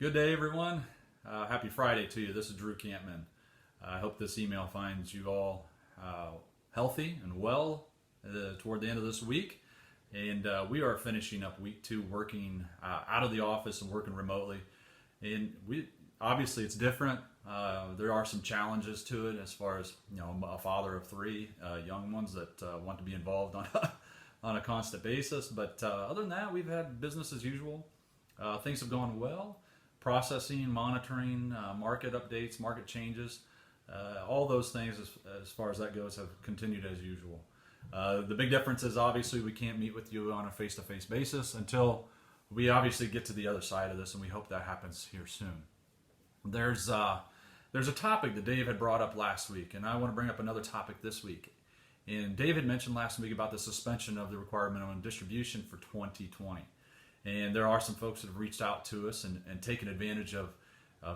Good day, everyone. Happy Friday to you. This is Drew Campman. I hope this email finds you all healthy and well toward the end of this week. And we are finishing up week 2, working out of the office and working remotely. And obviously it's different. There are some challenges to it as far as, I'm a father of 3 young ones that want to be involved on a constant basis. But other than that, we've had business as usual. Things have gone well. Processing, monitoring, market updates, market changes, all those things as far as that goes have continued as usual. The big difference is obviously we can't meet with you on a face-to-face basis until we obviously get to the other side of this, and we hope that happens here soon. There's a topic that Dave had brought up last week, and I want to bring up another topic this week. And Dave had mentioned last week about the suspension of the required minimum distribution for 2020. And there are some folks that have reached out to us and taken advantage of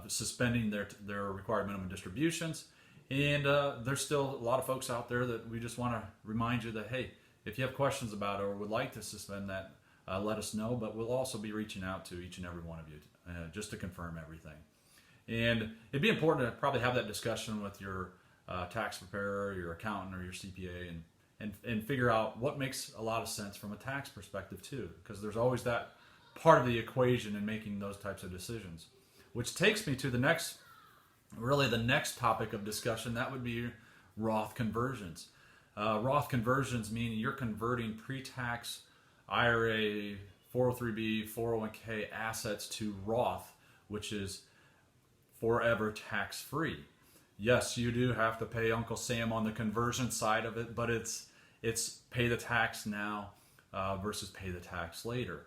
suspending their required minimum distributions. And there's still a lot of folks out there that we just want to remind you that, hey, if you have questions about it or would like to suspend that, let us know. But we'll also be reaching out to each and every one of you just to confirm everything. And it'd be important to probably have that discussion with your tax preparer, your accountant, or your CPA, and figure out what makes a lot of sense from a tax perspective too, because there's always that part of the equation in making those types of decisions. Which takes me to the next topic of discussion. That would be Roth conversions. Roth conversions mean you're converting pre-tax IRA, 403b, 401k assets to Roth, which is forever tax-free. Yes, you do have to pay Uncle Sam on the conversion side of it, but it's pay the tax now versus pay the tax later.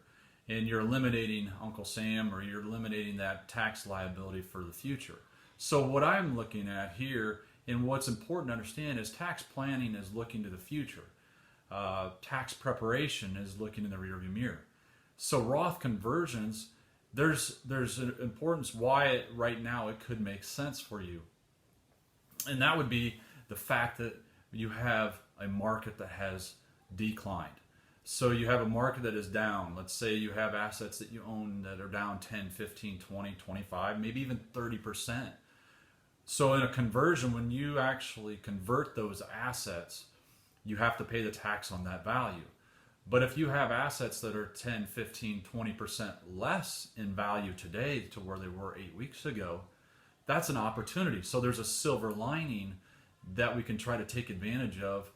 And you're eliminating Uncle Sam, or you're eliminating that tax liability for the future. So what I'm looking at here, and what's important to understand, is tax planning is looking to the future. Tax preparation is looking in the rearview mirror. So Roth conversions, there's an importance why right now it could make sense for you. And that would be the fact that you have a market that has declined. So you have a market that is down. Let's say you have assets that you own that are down 10, 15, 20, 25, maybe even 30%. So in a conversion, when you actually convert those assets, you have to pay the tax on that value. But if you have assets that are 10, 15, 20% less in value today to where they were 8 weeks ago, that's an opportunity. So there's a silver lining that we can try to take advantage of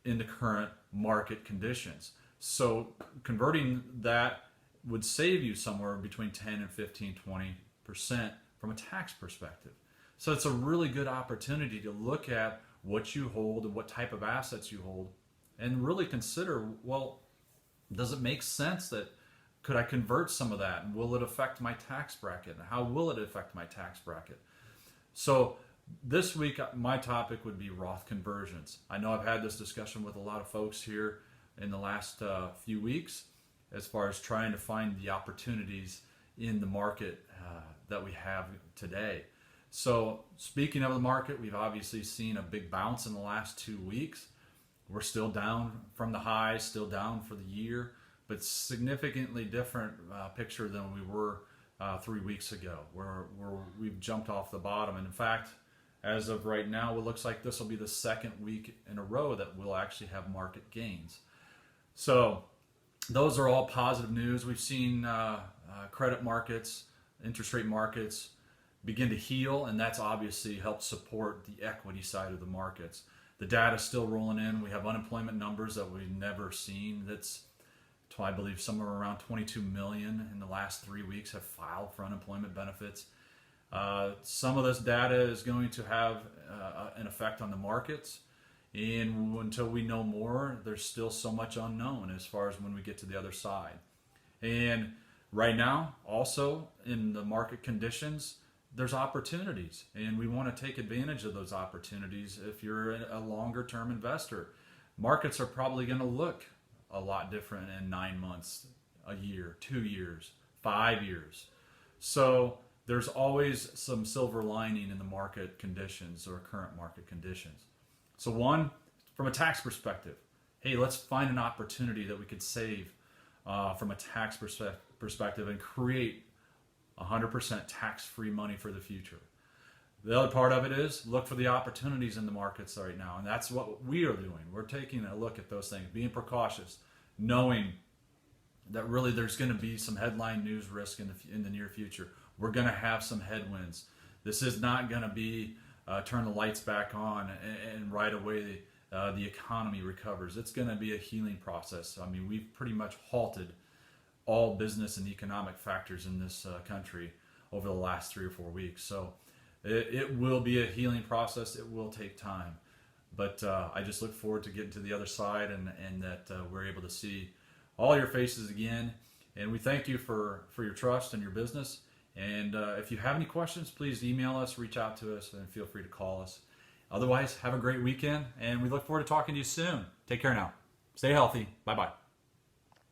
in the current market conditions. So converting that would save you somewhere between 10 and 15, 20% from a tax perspective. So it's a really good opportunity to look at what you hold and what type of assets you hold, and really consider, well, does it make sense that could I convert some of that, and will it affect my tax bracket, and how will it affect my tax bracket? So this week my topic would be Roth conversions. I know I've had this discussion with a lot of folks here in the last few weeks as far as trying to find the opportunities in the market that we have today. So speaking of the market, we've obviously seen a big bounce in the last 2 weeks. We're still down from the highs, still down for the year, but significantly different picture than we were 3 weeks ago, where we've jumped off the bottom. And in fact, as of right now, it looks like this will be the second week in a row that we'll actually have market gains. So those are all positive news. We've seen credit markets, interest rate markets begin to heal, and that's obviously helped support the equity side of the markets. The data is still rolling in. We have unemployment numbers that we've never seen. That's, I believe, somewhere around 22 million in the last 3 weeks have filed for unemployment benefits. Some of this data is going to have an effect on the markets. And until we know more, there's still so much unknown as far as when we get to the other side. And right now, also in the market conditions, there's opportunities. And we want to take advantage of those opportunities if you're a longer term investor. Markets are probably going to look a lot different in 9 months, a year, 2 years, 5 years. So there's always some silver lining in the market conditions or current market conditions. So one, from a tax perspective, hey, let's find an opportunity that we could save from a tax perspective and create 100% tax-free money for the future. The other part of it is look for the opportunities in the markets right now, and that's what we are doing. We're taking a look at those things, being precautious, knowing that really there's going to be some headline news risk in the near future. We're going to have some headwinds. This is not going to be turn the lights back on and right away the economy recovers. It's going to be a healing process. I mean, we've pretty much halted all business and economic factors in this country over the last 3 or 4 weeks. So it will be a healing process. It will take time. But I just look forward to getting to the other side and that we're able to see all your faces again. And we thank you for your trust and your business. And if you have any questions, please email us, reach out to us, and feel free to call us. Otherwise, have a great weekend, and we look forward to talking to you soon. Take care now. Stay healthy. Bye-bye.